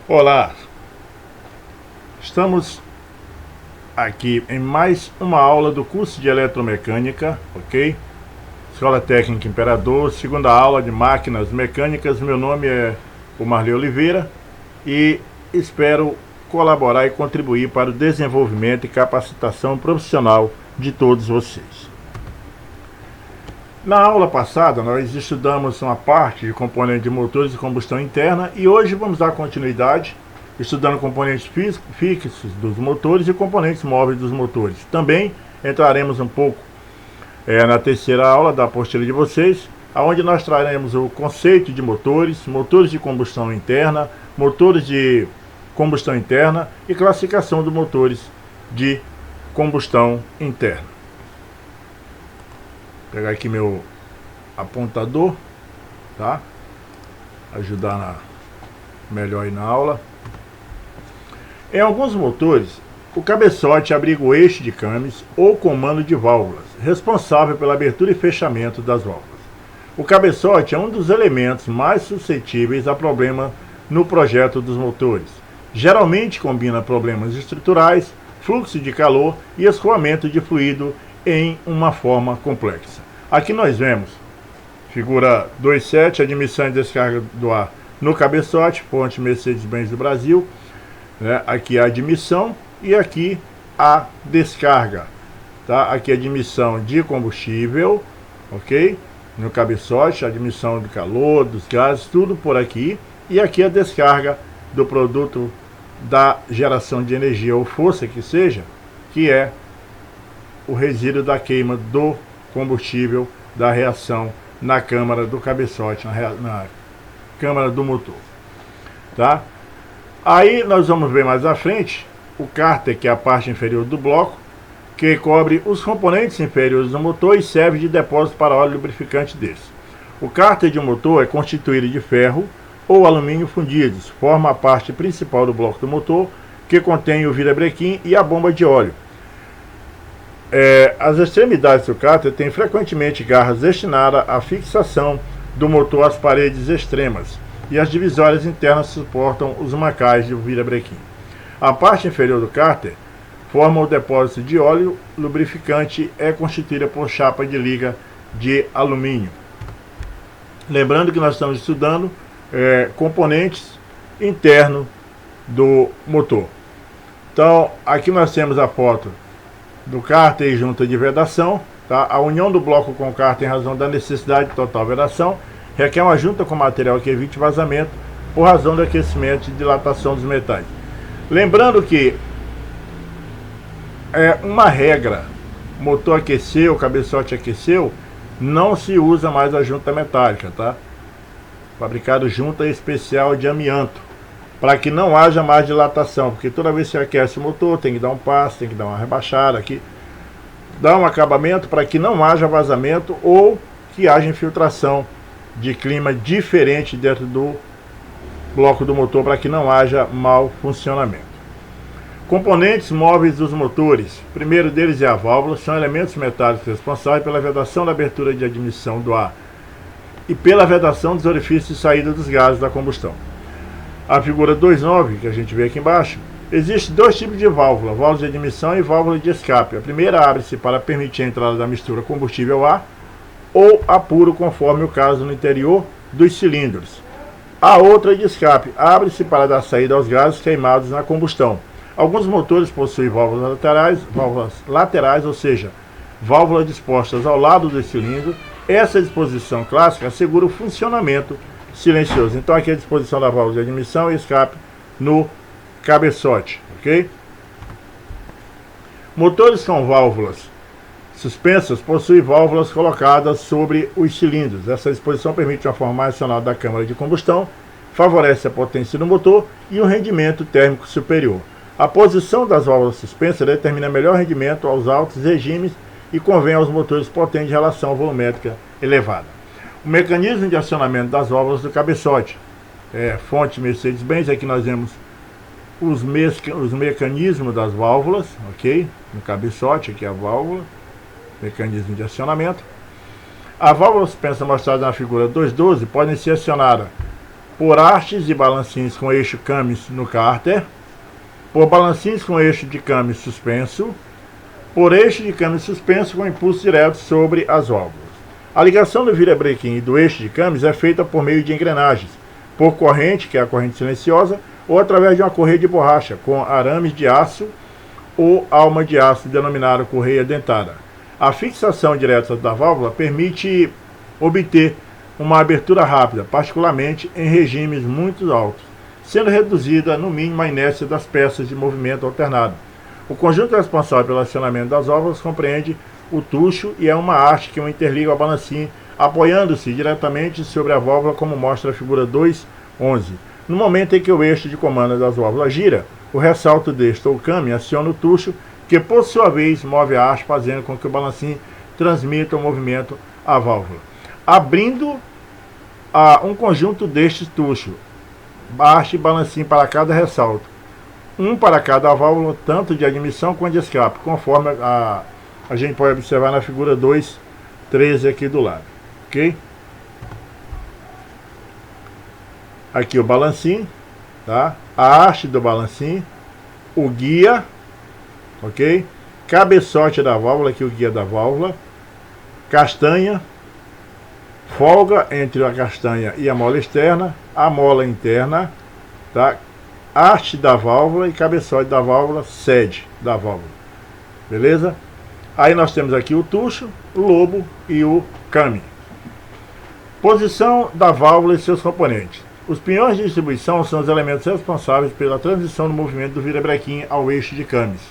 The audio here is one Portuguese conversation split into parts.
Olá, estamos aqui em mais uma aula do curso de Eletromecânica, ok? Escola Técnica Imperador, segunda aula de Máquinas Mecânicas. Meu nome é o Marley Oliveira e espero colaborar e contribuir para o desenvolvimento e capacitação profissional de todos vocês. Na aula passada, nós estudamos uma parte de componentes de motores de combustão interna e hoje vamos dar continuidade estudando componentes fixos dos motores e componentes móveis dos motores. Também entraremos um pouco na terceira aula da apostila de vocês, onde nós traremos o conceito de motores, motores de combustão interna, motores de combustão interna e classificação dos motores de combustão interna. Vou pegar aqui meu apontador, tá? Ajudar melhor aí na aula. Em alguns motores, o cabeçote abriga o eixo de câmbios ou comando de válvulas, responsável pela abertura e fechamento das válvulas. O cabeçote é um dos elementos mais suscetíveis a problema no projeto dos motores. Geralmente combina problemas estruturais, fluxo de calor e escoamento de fluido em uma forma complexa. Aqui nós vemos figura 2.7, admissão e descarga do ar no cabeçote, fonte Mercedes-Benz do Brasil, né? Aqui a admissão e aqui a descarga, tá? Aqui a admissão de combustível, ok? No cabeçote, a admissão do calor, dos gases, tudo por aqui, e aqui a descarga do produto da geração de energia ou força que seja, que é o resíduo da queima do combustível da reação na câmara do cabeçote, na câmara do motor, tá? Aí nós vamos ver mais à frente o cárter, que é a parte inferior do bloco, que cobre os componentes inferiores do motor e serve de depósito para óleo lubrificante desse. O cárter de um motor é constituído de ferro ou alumínio fundidos, forma a parte principal do bloco do motor, que contém o virabrequim e a bomba de óleo. As extremidades do cárter têm frequentemente garras destinadas à fixação do motor às paredes extremas, e as divisórias internas suportam os mancais do virabrequim. A parte inferior do cárter forma o depósito de óleo lubrificante, é constituída por chapa de liga de alumínio. Lembrando que nós estamos estudando componentes internos do motor. Então, aqui nós temos a foto do cárter e junta de vedação, tá? A união do bloco com o cárter em razão da necessidade de total vedação requer uma junta com material que evite vazamento por razão do aquecimento e dilatação dos metais. Lembrando que uma regra, o motor aqueceu, o cabeçote aqueceu, não se usa mais a junta metálica, tá? Fabricado junta especial de amianto, para que não haja mais dilatação, porque toda vez que você aquece o motor, tem que dar um passo, tem que dar uma rebaixada aqui, dar um acabamento para que não haja vazamento ou que haja infiltração de clima diferente dentro do bloco do motor, para que não haja mau funcionamento. Componentes móveis dos motores. O primeiro deles é a válvula, são elementos metálicos responsáveis pela vedação da abertura de admissão do ar e pela vedação dos orifícios de saída dos gases da combustão. A figura 2.9, que a gente vê aqui embaixo, existem dois tipos de válvula, válvula de admissão e válvula de escape. A primeira abre-se para permitir a entrada da mistura combustível-ar ou a puro, conforme o caso no interior dos cilindros. A outra de escape abre-se para dar saída aos gases queimados na combustão. Alguns motores possuem válvulas laterais, ou seja, válvulas dispostas ao lado do cilindro. Essa disposição clássica assegura o funcionamento silencioso. Então aqui é a disposição da válvula de admissão e escape no cabeçote, ok? Motores com válvulas suspensas possuem válvulas colocadas sobre os cilindros. Essa disposição permite uma forma mais racional da câmara de combustão, favorece a potência do motor e um rendimento térmico superior. A posição das válvulas suspensas determina melhor rendimento aos altos regimes e convém aos motores potentes de relação volumétrica elevada. O mecanismo de acionamento das válvulas do cabeçote. Fonte Mercedes-Benz, aqui nós vemos os mecanismos das válvulas, ok? No cabeçote, aqui a válvula, mecanismo de acionamento. A válvula suspensa mostrada na figura 2.12 podem ser acionadas por hastes e balancins com eixo Cummins no cárter, por balancins com eixo de Cummins suspenso, por eixo de Cummins suspenso com impulso direto sobre as válvulas. A ligação do virabrequim e do eixo de Cummins é feita por meio de engrenagens, por corrente, que é a corrente silenciosa, ou através de uma correia de borracha com arames de aço ou alma de aço, denominada correia dentada. A fixação direta da válvula permite obter uma abertura rápida, particularmente em regimes muito altos, sendo reduzida no mínimo a inércia das peças de movimento alternado. O conjunto responsável pelo acionamento das válvulas compreende o tucho e é uma haste que o interliga ao balancim, apoiando-se diretamente sobre a válvula, como mostra a figura 2.11. No momento em que o eixo de comando das válvulas gira, o ressalto deste ou Cummins aciona o tucho, que por sua vez move a haste, fazendo com que o balancim transmita o movimento à válvula, abrindo um conjunto destes tuchos, haste e balancim para cada ressalto, um para cada válvula, tanto de admissão quanto de escape, conforme a gente pode observar na figura 2.13 aqui do lado, ok? Aqui o balancim, tá? A haste do balancim, o guia, ok? Cabeçote da válvula, aqui o guia da válvula, castanha, folga entre a castanha e a mola externa, a mola interna, tá? Haste da válvula e cabeçote da válvula, sede da válvula, beleza? Aí nós temos aqui o tucho, o lobo e o Cummins. Posição da válvula e seus componentes. Os pinhões de distribuição são os elementos responsáveis pela transição do movimento do virabrequim ao eixo de Cummins.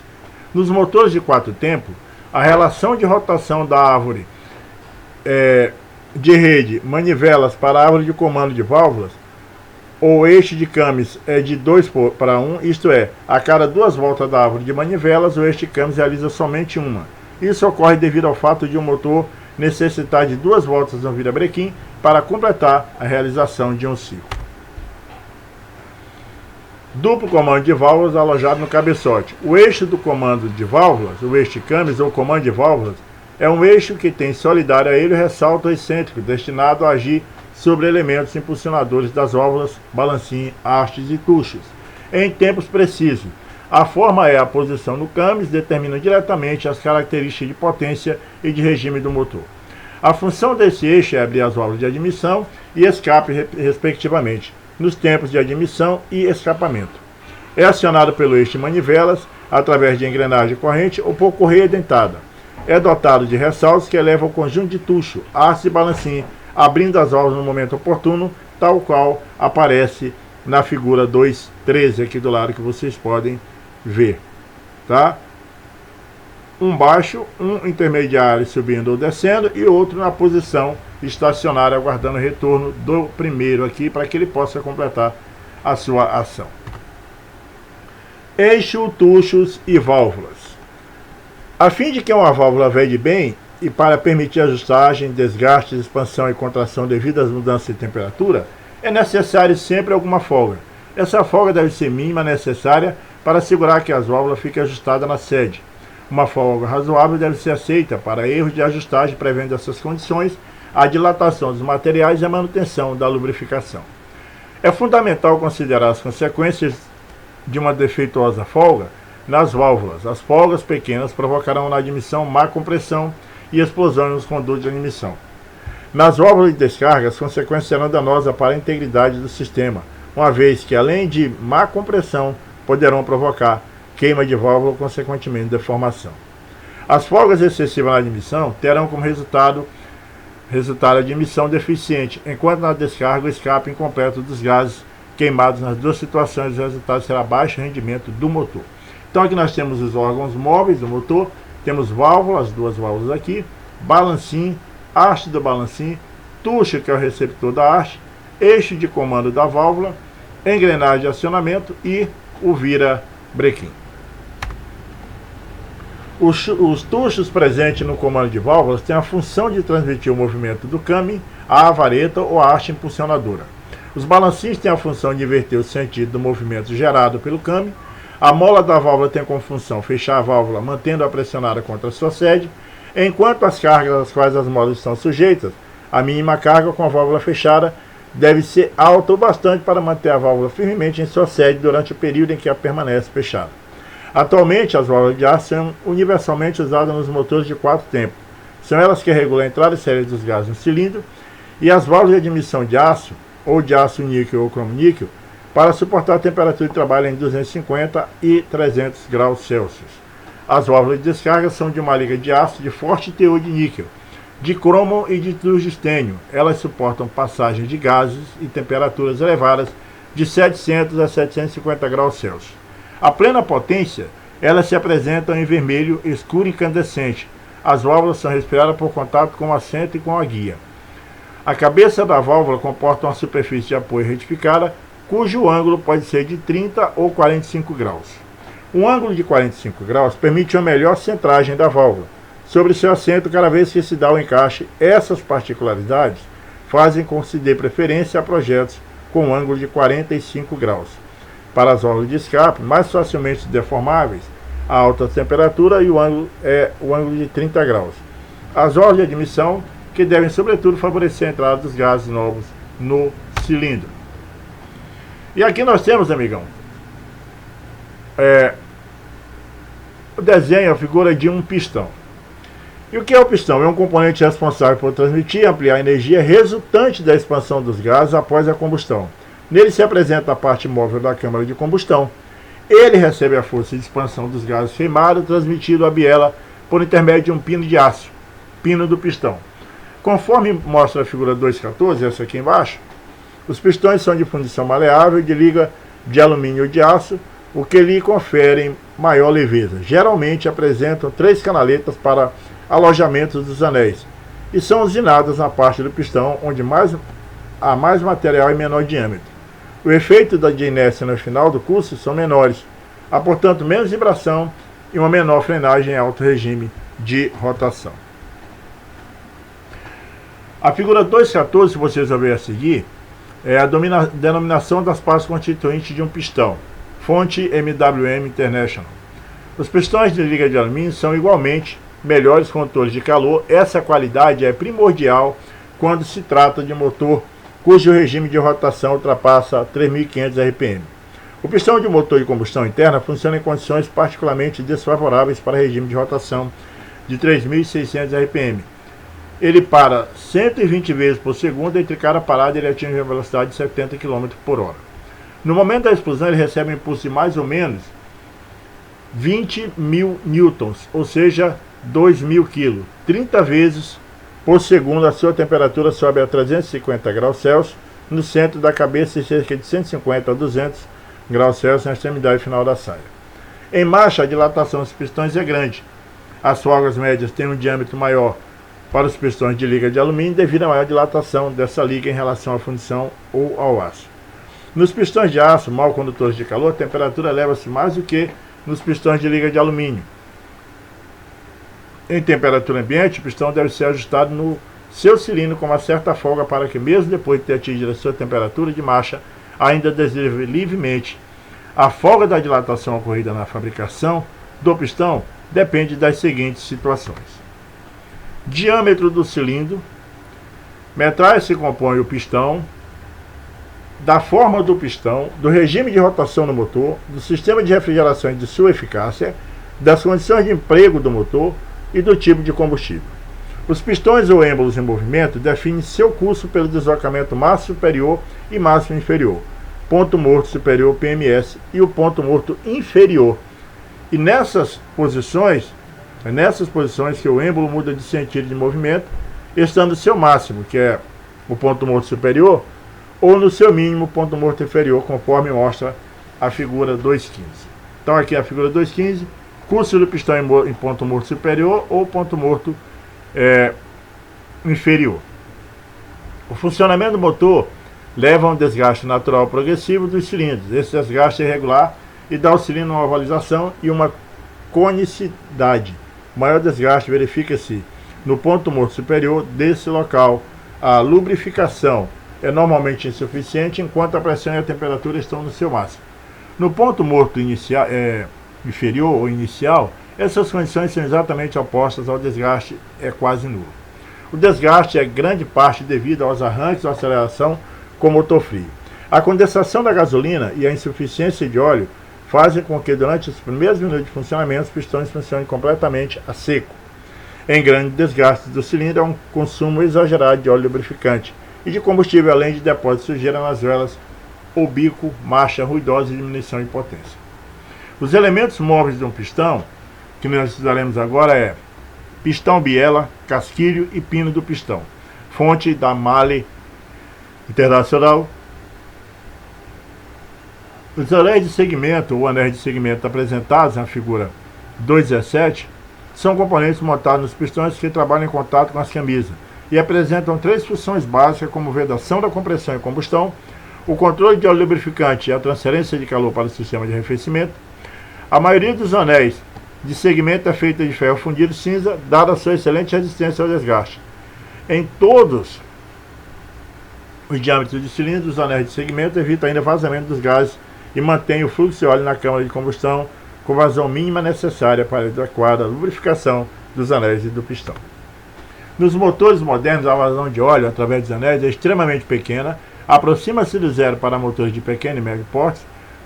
Nos motores de 4 tempos, a relação de rotação da árvore de rede, manivelas para a árvore de comando de válvulas, ou eixo de Cummins é de 2:1, isto é, a cada 2 voltas da árvore de manivelas, o eixo de Cummins realiza somente uma. Isso ocorre devido ao fato de um motor necessitar de 2 voltas no virabrequim para completar a realização de um ciclo. Duplo comando de válvulas alojado no cabeçote. O eixo do comando de válvulas, o eixo de Cummins ou comando de válvulas, é um eixo que tem solidário a ele o ressalto excêntrico, destinado a agir sobre elementos impulsionadores das válvulas, balancim, hastes e tuchos, em tempos precisos. A forma é a posição no Cummins, determina diretamente as características de potência e de regime do motor. A função desse eixo é abrir as válvulas de admissão e escape, respectivamente, nos tempos de admissão e escapamento. É acionado pelo eixo de manivelas, através de engrenagem corrente ou por correia dentada. É dotado de ressaltos que elevam o conjunto de tucho, haste e balancim, abrindo as válvulas no momento oportuno, tal qual aparece na figura 2.13 aqui do lado, que vocês podem ver, tá? Um baixo, um intermediário subindo ou descendo e outro na posição estacionária, aguardando o retorno do primeiro aqui para que ele possa completar a sua ação. Eixo, tuchos e válvulas. A fim de que uma válvula vede bem e para permitir ajustagem, desgaste, expansão e contração devido às mudanças de temperatura, é necessário sempre alguma folga. Essa folga deve ser mínima necessária para assegurar que as válvulas fiquem ajustadas na sede. Uma folga razoável deve ser aceita para erros de ajustagem, prevendo essas condições a dilatação dos materiais e a manutenção da lubrificação. É fundamental considerar as consequências de uma defeituosa folga nas válvulas. As folgas pequenas provocarão na admissão má compressão e explosão nos condutos de admissão. Nas válvulas de descarga, as consequências serão danosas para a integridade do sistema, uma vez que, além de má compressão, poderão provocar queima de válvula, consequentemente deformação. As folgas excessivas na admissão terão como resultado a admissão deficiente, enquanto na descarga o escape incompleto dos gases queimados. Nas duas situações o resultado será baixo rendimento do motor. Então aqui nós temos os órgãos móveis do motor, temos válvulas, 2 válvulas aqui, balancim, haste do balancim, tucho, que é o receptor da haste, eixo de comando da válvula, engrenagem de acionamento e o virabrequim. Os tuchos presentes no comando de válvulas têm a função de transmitir o movimento do Cummins à vareta ou à haste impulsionadora. Os balancins têm a função de inverter o sentido do movimento gerado pelo Cummins. A mola da válvula tem como função fechar a válvula, mantendo-a pressionada contra a sua sede, enquanto as cargas às quais as molas estão sujeitas, a mínima carga com a válvula fechada deve ser alta o bastante para manter a válvula firmemente em sua sede durante o período em que ela permanece fechada. Atualmente, as válvulas de aço são universalmente usadas nos motores de 4 tempos. São elas que regulam a entrada e saída dos gases no cilindro, e as válvulas de admissão de aço, ou de aço níquel ou cromo-níquel, para suportar a temperatura de trabalho em 250 e 300 graus Celsius. As válvulas de descarga são de uma liga de aço de forte teor de níquel, de cromo e de tungstênio. Elas suportam passagem de gases e temperaturas elevadas de 700 a 750 graus Celsius. A plena potência, elas se apresentam em vermelho escuro incandescente. As válvulas são respiradas por contato com o assento e com a guia. A cabeça da válvula comporta uma superfície de apoio retificada, cujo ângulo pode ser de 30 ou 45 graus. Um ângulo de 45 graus permite uma melhor centragem da válvula sobre seu assento cada vez que se dá o encaixe. Essas particularidades fazem com que se dê preferência a projetos com um ângulo de 45 graus. Para as válvulas de escape, mais facilmente deformáveis, a alta temperatura e o ângulo é o ângulo de 30 graus. As válvulas de admissão, que devem sobretudo favorecer a entrada dos gases novos no cilindro. E aqui nós temos, amigão, o desenho, a figura de um pistão. E o que é o pistão? É um componente responsável por transmitir e ampliar a energia resultante da expansão dos gases após a combustão. Nele se apresenta a parte móvel da câmara de combustão. Ele recebe a força de expansão dos gases queimados, transmitido à biela por intermédio de um pino de aço, pino do pistão. Conforme mostra a figura 2.14, essa aqui embaixo, os pistões são de fundição maleável de liga de alumínio ou de aço, o que lhe confere maior leveza. Geralmente apresentam 3 canaletas para alojamento dos anéis e são usinadas na parte do pistão onde há mais material e menor diâmetro. O efeito da inércia no final do curso são menores, há portanto menos vibração e uma menor frenagem em alto regime de rotação. A figura 2.14, se vocês verem a seguir, é a denominação das partes constituintes de um pistão, fonte MWM International. Os pistões de liga de alumínio são igualmente melhores condutores de calor. Essa qualidade é primordial quando se trata de motor cujo regime de rotação ultrapassa 3.500 RPM. O pistão de motor de combustão interna funciona em condições particularmente desfavoráveis para regime de rotação de 3.600 RPM. Ele para 120 vezes por segundo, entre cada parada ele atinge uma velocidade de 70 km por hora. No momento da explosão ele recebe um impulso de mais ou menos 20.000 newtons, ou seja, 2.000 kg. 30 vezes por segundo a sua temperatura sobe a 350 graus Celsius no centro da cabeça e cerca de 150 a 200 graus Celsius na extremidade final da saia. Em marcha, a dilatação dos pistões é grande. As folgas médias têm um diâmetro maior para os pistões de liga de alumínio devido à maior dilatação dessa liga em relação à fundição ou ao aço. Nos pistões de aço, mal condutores de calor, a temperatura eleva-se mais do que nos pistões de liga de alumínio. Em temperatura ambiente, o pistão deve ser ajustado no seu cilindro com uma certa folga para que, mesmo depois de ter atingido a sua temperatura de marcha, ainda deslize livremente. A folga da dilatação ocorrida na fabricação do pistão depende das seguintes situações: diâmetro do cilindro, metragem se compõe o pistão, da forma do pistão, do regime de rotação do motor, do sistema de refrigeração e de sua eficácia, das condições de emprego do motor e do tipo de combustível. Os pistões ou êmbolos em movimento definem seu curso pelo deslocamento máximo superior e máximo inferior, ponto morto superior PMS e o ponto morto inferior. E nessas posições que o êmbolo muda de sentido de movimento, estando no seu máximo, que é o ponto morto superior, ou no seu mínimo, ponto morto inferior, conforme mostra a figura 2.15. Então aqui a figura 2.15, curso do pistão em ponto morto superior ou ponto morto inferior. O funcionamento do motor leva a um desgaste natural progressivo dos cilindros. Esse desgaste é regular e dá ao cilindro uma ovalização e uma conicidade. O maior desgaste verifica-se no ponto morto superior desse local. A lubrificação é normalmente insuficiente enquanto a pressão e a temperatura estão no seu máximo. No ponto morto inferior ou inicial, essas condições são exatamente opostas ao desgaste, é quase nulo. O desgaste é grande parte devido aos arranques ou aceleração com motor frio. A condensação da gasolina e a insuficiência de óleo fazem com que durante os primeiros minutos de funcionamento os pistões funcionem completamente a seco. Em grande desgaste do cilindro há um consumo exagerado de óleo lubrificante e de combustível, além de depósito de sujeira nas velas ou bico, marcha ruidosa e diminuição de potência. Os elementos móveis de um pistão, que nós estudaremos agora, é pistão biela, casquilho e pino do pistão. Fonte da Male Internacional. Os anéis de segmento ou anéis de segmento apresentados na figura 2.17 são componentes montados nos pistões que trabalham em contato com as camisas e apresentam três funções básicas, como vedação da compressão e combustão, o controle de óleo lubrificante e a transferência de calor para o sistema de arrefecimento. A maioria dos anéis de segmento é feita de ferro fundido cinza, dada a sua excelente resistência ao desgaste. Em todos os diâmetros de cilindro, os anéis de segmento evitam ainda vazamento dos gases e mantém o fluxo de óleo na câmara de combustão com vazão mínima necessária para a adequada lubrificação dos anéis e do pistão. Nos motores modernos, a vazão de óleo através dos anéis é extremamente pequena, aproxima-se do zero para motores de pequeno e médio porte.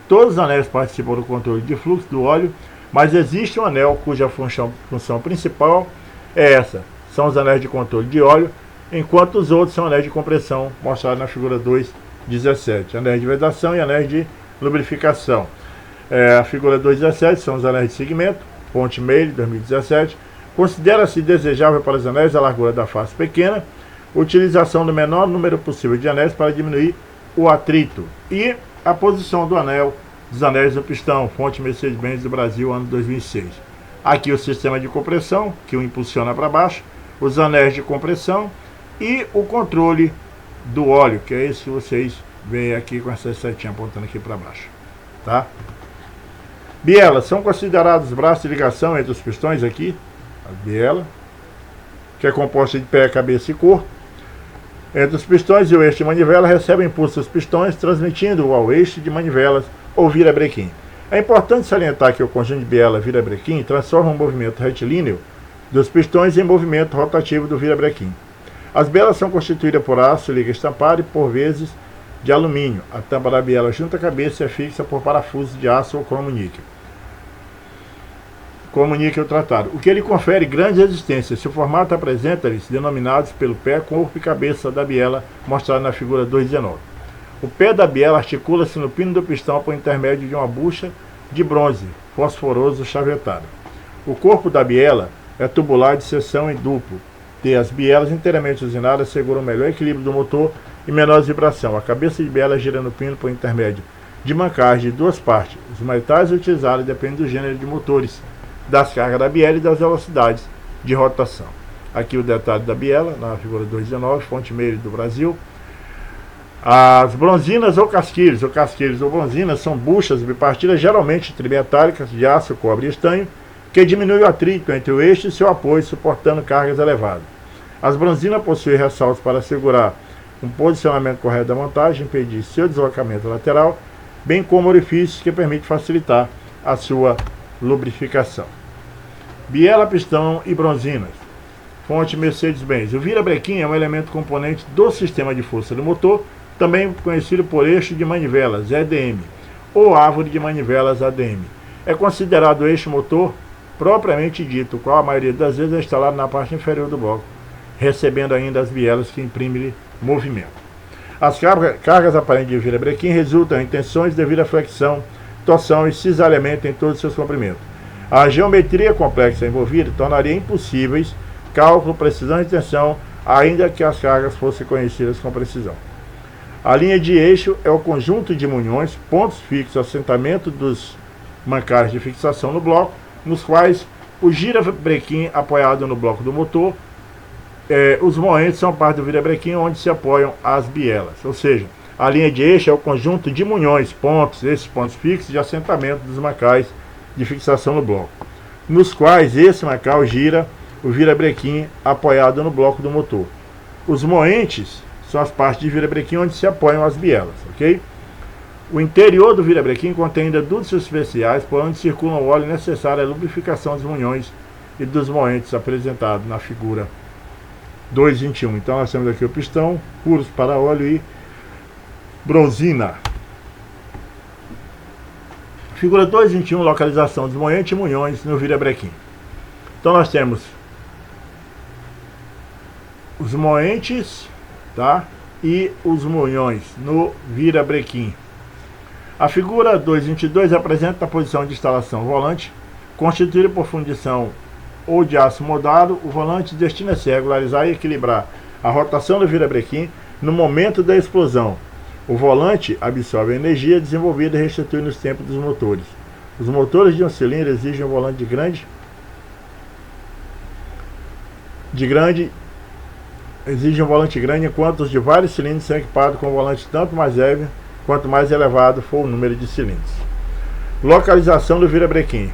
Todos os anéis participam do controle de fluxo do óleo, mas existe um anel cuja função principal é essa, são os anéis de controle de óleo, enquanto os outros são anéis de compressão, mostrados na figura 2.17, anéis de vedação e anéis de lubrificação. A figura 2.17 são os anéis de segmento, fonte Male, 2017. Considera-se desejável para os anéis a largura da face pequena, utilização do menor número possível de anéis para diminuir o atrito e a posição do anel dos anéis do pistão, fonte Mercedes-Benz do Brasil, ano 2006. Aqui o sistema de compressão, que o impulsiona para baixo, os anéis de compressão e o controle do óleo, que é esse que vocês veem aqui com essa setinha apontando aqui para baixo. Tá? Bielas são considerados braços de ligação entre os pistões aqui, a biela, que é composta de pé, cabeça e corpo. Entre os pistões e o eixo de manivela recebe impulso dos pistões, transmitindo-o ao eixo de manivelas ou virabrequim. É importante salientar que o conjunto de biela virabrequim transforma o movimento retilíneo dos pistões em movimento rotativo do virabrequim. As bielas são constituídas por aço, liga estampado e, por vezes, de alumínio. A tampa da biela junto à cabeça é fixa por parafusos de aço ou cromo-níquel. Cromo-níquel tratado, o que lhe confere grande resistência. Seu formato apresenta-lhes denominados pelo pé, corpo e cabeça da biela, mostrado na figura 2.19. O pé da biela articula-se no pino do pistão por intermédio de uma bucha de bronze fosforoso chavetada. O corpo da biela é tubular de seção em duplo. As bielas inteiramente usinadas asseguram o melhor equilíbrio do motor e menor vibração. A cabeça de biela gira no pino por intermédio de mancagem de duas partes. Os metais utilizados dependem do gênero de motores, das cargas da biela e das velocidades de rotação. Aqui o detalhe da biela, na figura 2.19, fonte Male do Brasil. As bronzinas ou casquilhos ou bronzinas são buchas bipartidas, geralmente trimetálicas, de aço, cobre e estanho, que diminuem o atrito entre o eixo e seu apoio, suportando cargas elevadas. As bronzinas possuem ressaltos para assegurar um posicionamento correto da montagem, impedir seu deslocamento lateral, bem como orifícios que permitem facilitar a sua lubrificação. Biela, pistão e bronzinas. Fonte Mercedes-Benz. O virabrequim é um elemento componente do sistema de força do motor, também conhecido por eixo de manivelas, EDM, ou árvore de manivelas, ADM. É considerado o eixo motor propriamente dito, qual a maioria das vezes é instalado na parte inferior do bloco, recebendo ainda as bielas que imprimem movimento. As cargas aparentes de virabrequim resultam em tensões devido à flexão, torção e cisalhamento em todos os seus comprimentos. A geometria complexa envolvida tornaria impossíveis cálculo, precisão e tensão, ainda que as cargas fossem conhecidas com precisão. A linha de eixo é o conjunto de munhões, pontos fixos, assentamento dos mancares de fixação no bloco, nos quais o girabrequim apoiado no bloco do motor, os moentes são parte do virabrequim onde se apoiam as bielas. Ou seja, a linha de eixo é o conjunto de munhões, pontos, esses pontos fixos de assentamento dos mancais de fixação no bloco, nos quais esse mancal gira o virabrequim apoiado no bloco do motor. Os moentes são as partes de virabrequim onde se apoiam as bielas, ok? O interior do virabrequim contém ainda dutos especiais por onde circula o óleo necessário à lubrificação dos munhões e dos moentes apresentado na figura 2.21. Então nós temos aqui o pistão, furos para óleo e bronzina. Figura 2.21, localização dos moentes e munhões no virabrequim. Então nós temos os moentes, tá? E os munhões no virabrequim. A figura 2.22 apresenta a posição de instalação volante, constituída por fundição ou de aço moldado. O volante destina-se a regularizar e equilibrar a rotação do virabrequim no momento da explosão. O volante absorve a energia desenvolvida e restitui nos tempos dos motores. Os motores de um cilindro exigem um volante exigem um volante grande, enquanto os de vários cilindros são equipados com um volante tanto mais leve quanto mais elevado for o número de cilindros. Localização do virabrequim.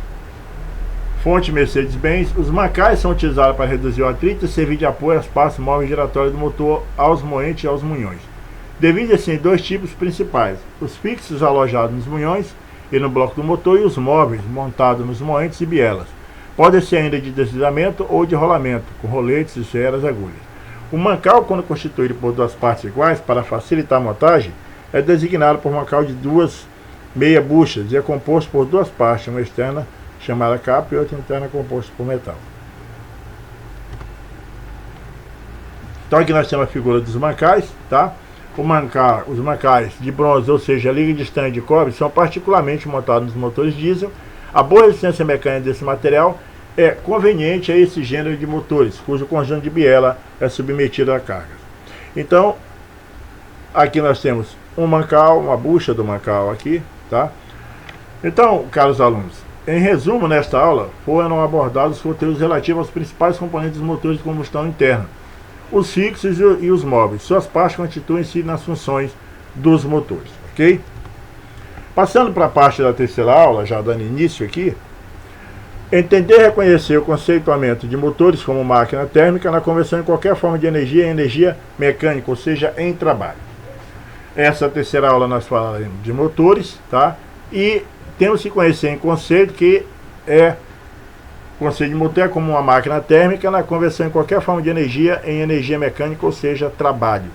Fonte Mercedes-Benz. Os mancais são utilizados para reduzir o atrito e servir de apoio aos passos móveis giratórios do motor, aos moentes e aos munhões. Divide-se em dois tipos principais: os fixos alojados nos munhões e no bloco do motor, e os móveis montados nos moentes e bielas. Podem ser ainda de deslizamento ou de rolamento, com roletes, esferas e agulhas. O mancal, quando constituído por duas partes iguais para facilitar a montagem, é designado por mancal de duas meia buchas e é composto por duas partes, uma externa chamada capa e outra interna composta por metal. Então aqui nós temos a figura dos mancais, tá? Os mancais de bronze, ou seja, liga de estanho de cobre, são particularmente montados nos motores diesel. A boa resistência mecânica desse material é conveniente a esse gênero de motores, cujo conjunto de biela é submetido a cargas. Então, aqui nós temos um mancal, uma bucha do mancal aqui, tá? Então, caros alunos, em resumo, nesta aula foram abordados os conteúdos relativos aos principais componentes dos motores de combustão interna, os fixos e os móveis. Suas partes constituem-se nas funções dos motores, ok? Passando para a parte da terceira aula, já dando início aqui, entender e reconhecer o conceituamento de motores como máquina térmica na conversão em qualquer forma de energia em energia mecânica, ou seja, em trabalho. Essa terceira aula nós falaremos de motores, tá? E temos que conhecer em conceito que o conceito de motor é como uma máquina térmica na conversão em qualquer forma de energia em energia mecânica, ou seja, trabalho.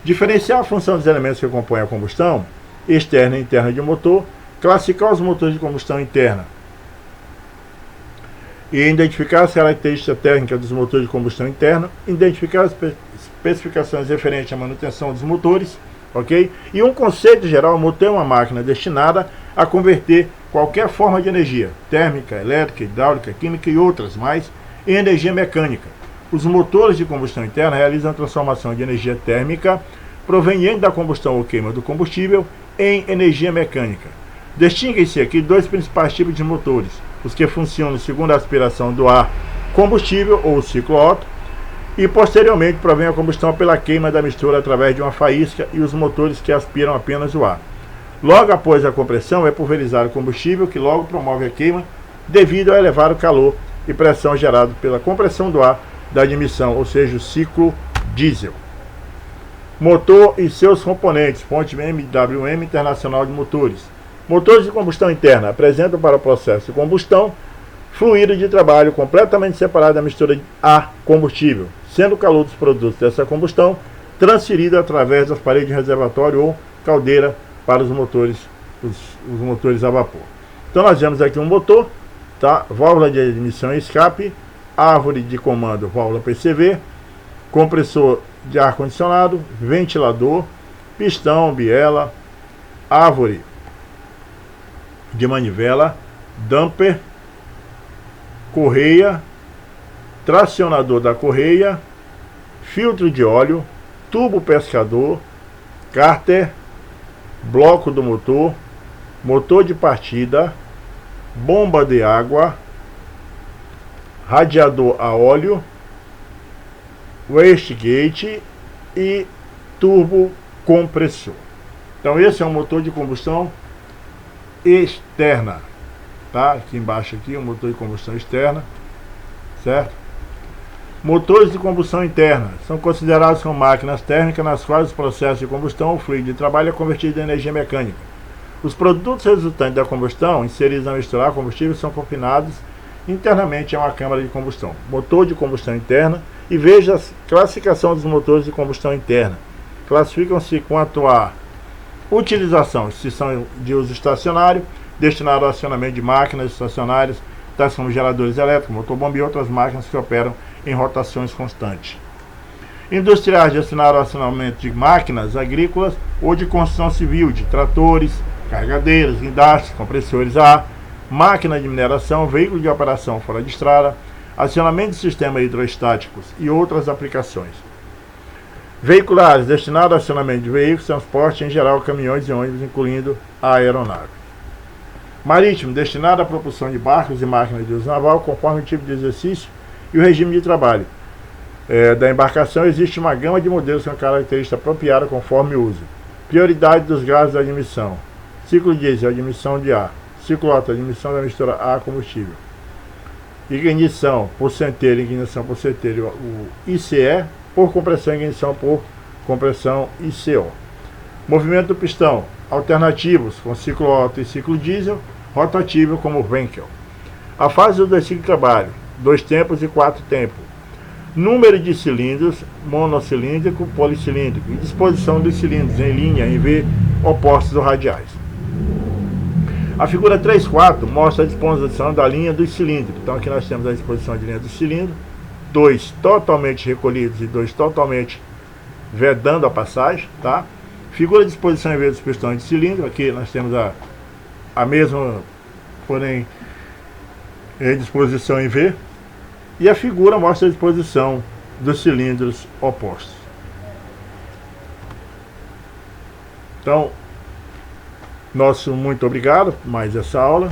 Diferenciar a função dos elementos que compõem a combustão externa e interna de um motor, classificar os motores de combustão interna e identificar as características técnicas dos motores de combustão interna, identificar as especificações referentes à manutenção dos motores, ok? E um conceito geral: o motor é uma máquina destinada a converter qualquer forma de energia, térmica, elétrica, hidráulica, química e outras mais, em energia mecânica. Os motores de combustão interna realizam a transformação de energia térmica proveniente da combustão ou queima do combustível em energia mecânica. Distinguem-se aqui dois principais tipos de motores: os que funcionam segundo a aspiração do ar combustível, ou ciclo Otto, e posteriormente provém a combustão pela queima da mistura através de uma faísca, e os motores que aspiram apenas o ar. Logo após a compressão é pulverizado o combustível, que logo promove a queima devido ao elevado calor e pressão gerado pela compressão do ar da admissão, ou seja, o ciclo diesel. Motor e seus componentes. Fonte MWM Internacional de Motores. Motores de combustão interna apresentam para o processo de combustão fluido de trabalho completamente separado da mistura de ar combustível, sendo o calor dos produtos dessa combustão transferido através das paredes de reservatório ou caldeira para os motores a vapor. Então nós vemos aqui um motor, tá? Válvula de admissão e escape, árvore de comando, válvula PCV, compressor de ar condicionado, ventilador, pistão, biela, árvore de manivela, damper, correia, tracionador da correia, filtro de óleo, tubo pescador, cárter, bloco do motor, motor de partida, bomba de água, radiador a óleo, wastegate e turbo compressor. Então esse é um motor de combustão externa, tá? Aqui embaixo aqui um motor de combustão externa, certo? Motores de combustão interna são considerados como máquinas térmicas nas quais o processo de combustão ou fluido de trabalho é convertido em energia mecânica. Os produtos resultantes da combustão inseridos na mistura a combustível são confinados internamente a uma câmara de combustão. Motor de combustão interna. E veja a classificação dos motores de combustão interna. Classificam-se quanto a Utilização: extinção de uso estacionário, destinado ao acionamento de máquinas estacionárias, tais como geradores elétricos, motobomba e outras máquinas que operam em rotações constantes. Industriais, destinado ao acionamento de máquinas agrícolas ou de construção civil, de tratores, carregadeiras, guindastes, compressores a ar, máquina de mineração, veículo de operação fora de estrada, acionamento de sistemas hidrostáticos e outras aplicações. Veiculares, destinado ao acionamento de veículos, transporte em geral, caminhões e ônibus, incluindo a aeronave. Marítimo, destinado à propulsão de barcos e máquinas de uso naval, conforme o tipo de exercício e o regime de trabalho da embarcação. Existe uma gama de modelos com característica apropriada conforme o uso. Prioridade dos gases de admissão: ciclo diesel, admissão de ar; ciclo Otto, admissão da mistura ar combustível; ignição por centelha, ignição por centelha, o ICE; por compressão, ignição por compressão, ICO. Movimento do pistão: alternativos com ciclo Otto e ciclo diesel; rotatível como Wankel. A fase do ciclo de trabalho: 2 tempos e 4 tempos. Número de cilindros: monocilíndrico, policilíndrico, e disposição dos cilindros em linha, em V, opostos ou radiais. A figura 3.4 mostra a disposição da linha dos cilindros. Então aqui nós temos a disposição de linha do cilindro, 2 totalmente recolhidos e 2 totalmente vedando a passagem, tá? Figura de disposição em V dos pistões de cilindro. Aqui nós temos a mesma, porém em disposição em V. E a figura mostra a disposição dos cilindros opostos. Então, nosso muito obrigado por mais essa aula.